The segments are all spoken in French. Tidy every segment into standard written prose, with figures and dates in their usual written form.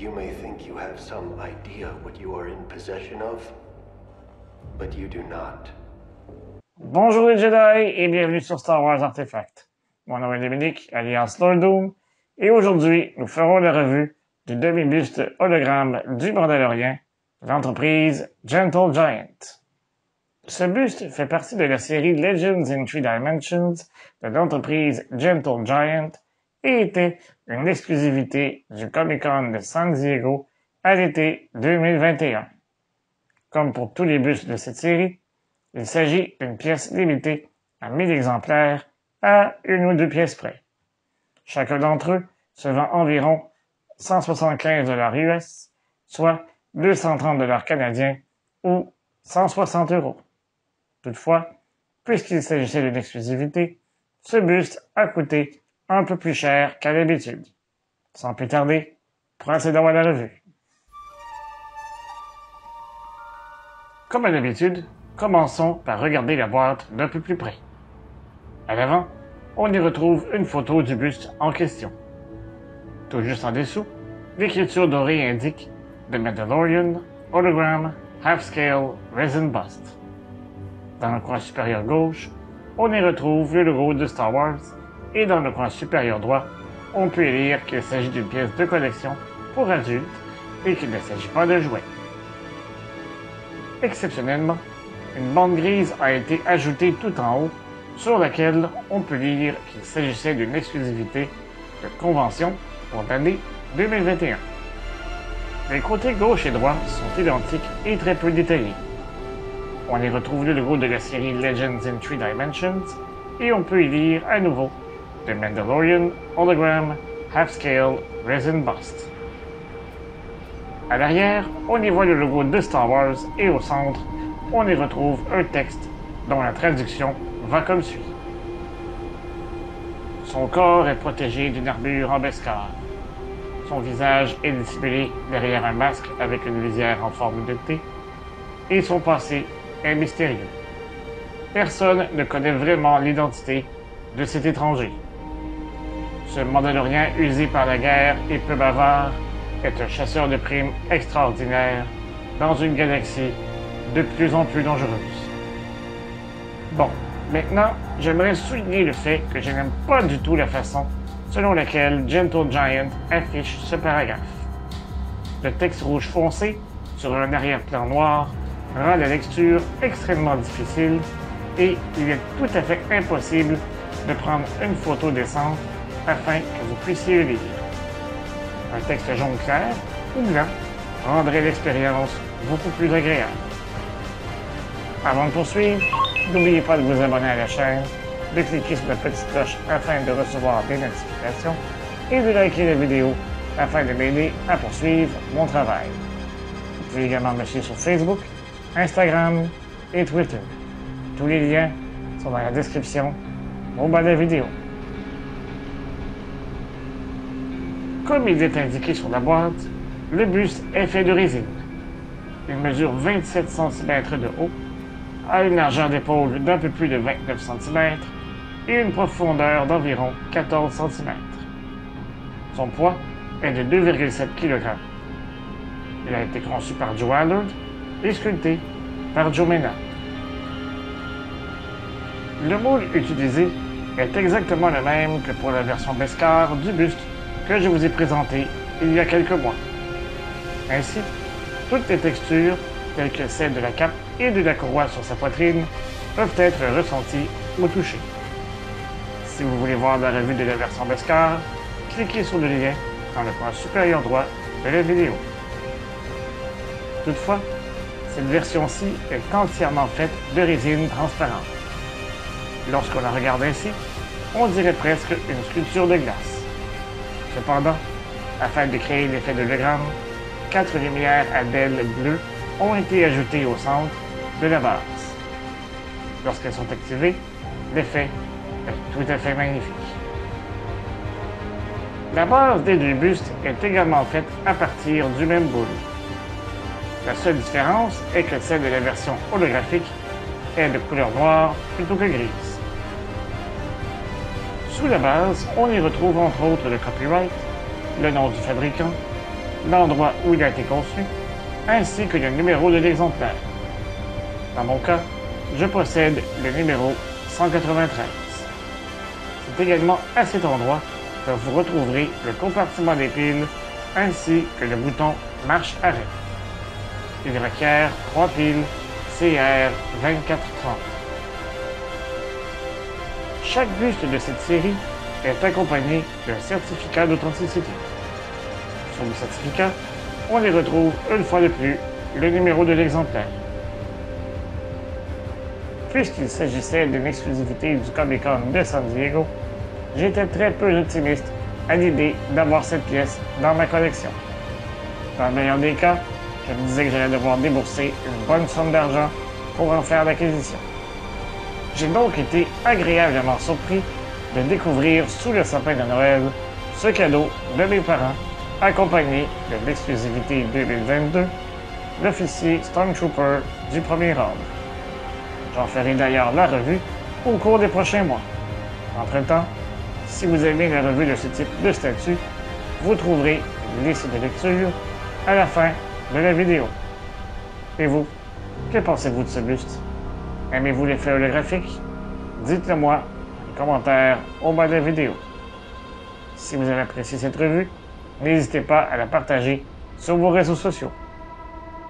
You may think you have some idea what you are in possession of, but you do not. Bonjour les Jedi et bienvenue sur Star Wars Artefact. Mon nom est Dominique, alias Lord Doom, et aujourd'hui nous ferons la revue du demi-buste hologramme du Mandalorien de l'entreprise Gentle Giant. Ce buste fait partie de la série Legends in Three Dimensions de l'entreprise Gentle Giant et était une exclusivité du Comic-Con de San Diego à l'été 2021. Comme pour tous les bustes de cette série, il s'agit d'une pièce limitée à 1000 exemplaires à une ou deux pièces près. Chacun d'entre eux se vend environ 175 $ US, soit 230 $ canadiens ou 160 €. Toutefois, puisqu'il s'agissait d'une exclusivité, ce buste a coûté un peu plus cher qu'à l'habitude. Sans plus tarder, procédons à la revue. Comme à l'habitude, commençons par regarder la boîte d'un peu plus près. À l'avant, on y retrouve une photo du buste en question. Tout juste en dessous, l'écriture dorée indique The Mandalorian Hologram Half-Scale Resin Bust. Dans le coin supérieur gauche, on y retrouve le logo de Star Wars et dans le coin supérieur droit, on peut lire qu'il s'agit d'une pièce de collection pour adultes et qu'il ne s'agit pas de jouets. Exceptionnellement, une bande grise a été ajoutée tout en haut sur laquelle on peut lire qu'il s'agissait d'une exclusivité de convention pour l'année 2021. Les côtés gauche et droit sont identiques et très peu détaillés. On y retrouve le logo de la série Legends in Three Dimensions et on peut y lire à nouveau The Mandalorian Hologram Half-Scale Resin Bust. À l'arrière, on y voit le logo de Star Wars et au centre, on y retrouve un texte dont la traduction va comme suit. Son corps est protégé d'une armure en Beskar. Son visage est dissimulé derrière un masque avec une lisière en forme de T. Et son passé est mystérieux. Personne ne connaît vraiment l'identité de cet étranger. Ce Mandalorien usé par la guerre et peu bavard est un chasseur de primes extraordinaire dans une galaxie de plus en plus dangereuse. Bon, maintenant, j'aimerais souligner le fait que je n'aime pas du tout la façon selon laquelle Gentle Giant affiche ce paragraphe. Le texte rouge foncé sur un arrière-plan noir rend la lecture extrêmement difficile et il est tout à fait impossible de prendre une photo décente afin que vous puissiez le lire. Un texte jaune clair ou blanc rendrait l'expérience beaucoup plus agréable. Avant de poursuivre, n'oubliez pas de vous abonner à la chaîne, de cliquer sur la petite cloche afin de recevoir des notifications et de liker la vidéo afin de m'aider à poursuivre mon travail. Vous pouvez également me suivre sur Facebook, Instagram et Twitter. Tous les liens sont dans la description au bas de la vidéo. Comme il est indiqué sur la boîte, le buste est fait de résine. Il mesure 27 cm de haut, a une largeur d'épaule d'un peu plus de 29 cm et une profondeur d'environ 14 cm. Son poids est de 2,7 kg. Il a été conçu par Joe Allard et sculpté par Joe Mena. Le moule utilisé est exactement le même que pour la version Beskar du buste que je vous ai présenté il y a quelques mois. Ainsi, toutes les textures, telles que celles de la cape et de la courroie sur sa poitrine, peuvent être ressenties ou touchées. Si vous voulez voir la revue de la version Beskar, cliquez sur le lien dans le coin supérieur droit de la vidéo. Toutefois, cette version-ci est entièrement faite de résine transparente. Lorsqu'on la regarde ainsi, on dirait presque une sculpture de glace. Cependant, afin de créer l'effet de hologramme, 4 lumières à belles bleues ont été ajoutées au centre de la base. Lorsqu'elles sont activées, l'effet est tout à fait magnifique. La base des deux bustes est également faite à partir du même boule. La seule différence est que celle de la version holographique est de couleur noire plutôt que grise. Sous la base, on y retrouve entre autres le copyright, le nom du fabricant, l'endroit où il a été conçu, ainsi que le numéro de l'exemplaire. Dans mon cas, je possède le numéro 193. C'est également à cet endroit que vous retrouverez le compartiment des piles ainsi que le bouton marche-arrêt. Il requiert 3 piles CR 2430. Chaque buste de cette série est accompagné d'un certificat d'authenticité. Sur le certificat, on y retrouve une fois de plus le numéro de l'exemplaire. Puisqu'il s'agissait d'une exclusivité du Comic-Con de San Diego, j'étais très peu optimiste à l'idée d'avoir cette pièce dans ma collection. Dans le meilleur des cas, je me disais que j'allais devoir débourser une bonne somme d'argent pour en faire l'acquisition. J'ai donc été agréablement surpris de découvrir sous le sapin de Noël ce cadeau de mes parents, accompagné de l'exclusivité 2022, l'officier Stormtrooper du premier ordre. J'en ferai d'ailleurs la revue au cours des prochains mois. Entre-temps, si vous aimez la revue de ce type de statut, vous trouverez une liste de lecture à la fin de la vidéo. Et vous, que pensez-vous de ce buste? Aimez-vous l'effet holographique? Dites-le moi dans les commentaires au bas de la vidéo. Si vous avez apprécié cette revue, n'hésitez pas à la partager sur vos réseaux sociaux.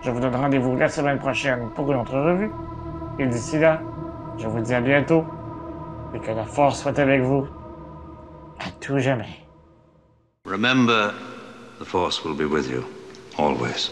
Je vous donne rendez-vous la semaine prochaine pour une autre revue. Et d'ici là, je vous dis à bientôt et que la force soit avec vous à tout jamais. Remember, the Force will be with you, always.